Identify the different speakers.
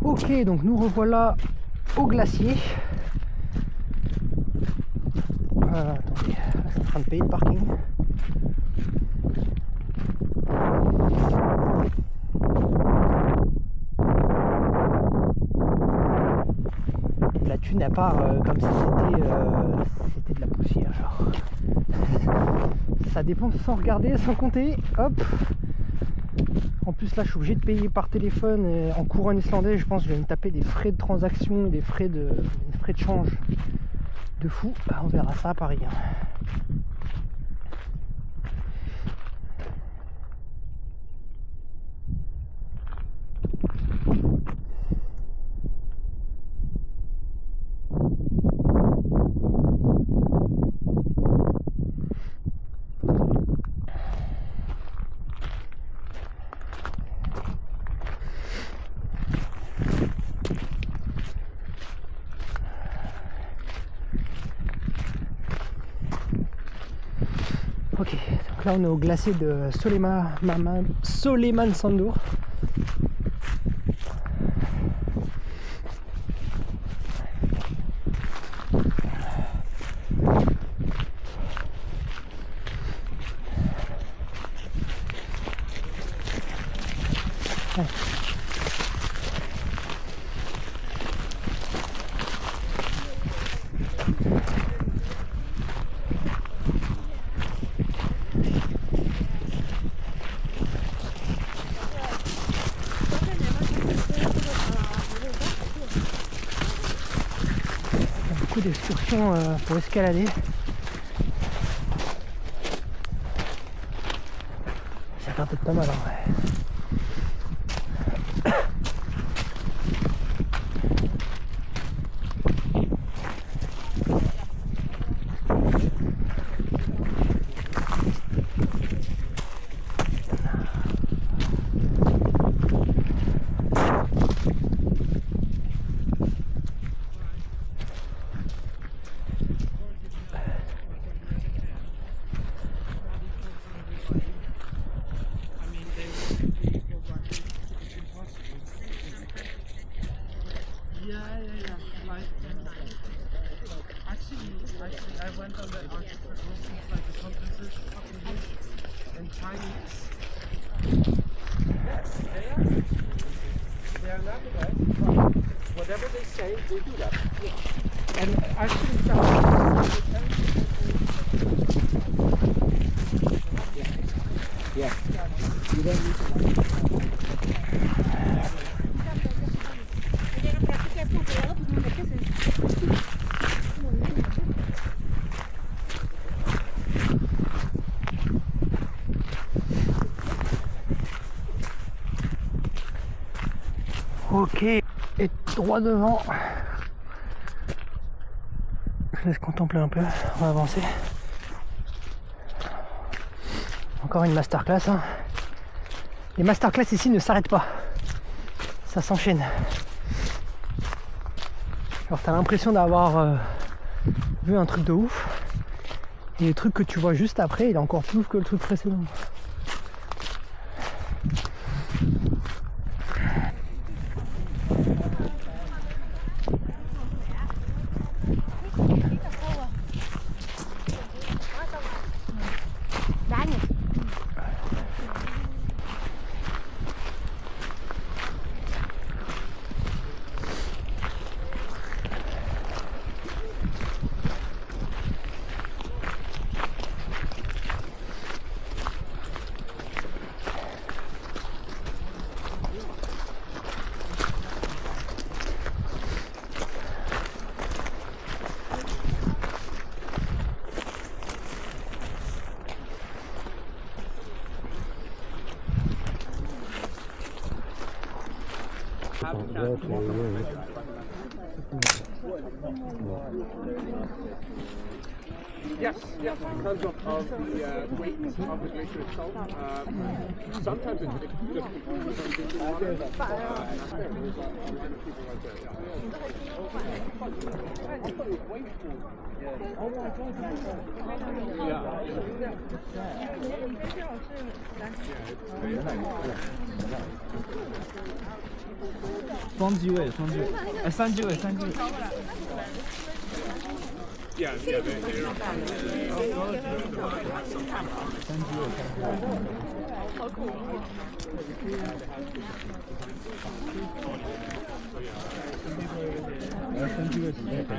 Speaker 1: Ok, donc nous revoilà au glacier. Attendez, je suis en train de payer le parking. La thune à part comme si c'était de la poussière. Genre. Ça dépense sans regarder, sans compter. Hop. En plus là je suis obligé de payer par téléphone et en couronne islandais. Je pense que je vais me taper des frais de transaction, des frais de change de fou. On verra ça à Paris. Ok, donc là on est au glacier de Sólheimajökull. Beaucoup d'excursions pour escalader. Ça a l'air d'être pas mal en vrai.
Speaker 2: Whatever they say, they do that.
Speaker 1: And actually,
Speaker 2: yeah. You don't need to.
Speaker 1: Ok, et droit devant. Je laisse contempler un peu, on va avancer. Encore une masterclass. Hein. Les masterclass ici ne s'arrêtent pas. Ça s'enchaîne. Alors t'as l'impression d'avoir vu un truc de ouf. Et le truc que tu vois juste après, il est encore plus ouf que le truc précédent.
Speaker 2: Yes, yes, because of the weight of the glacier itself. Sometimes it's just
Speaker 3: 双机位，哎，三机位。
Speaker 2: Yeah, yeah, they're
Speaker 4: 好酷。
Speaker 3: 三机位比较可以。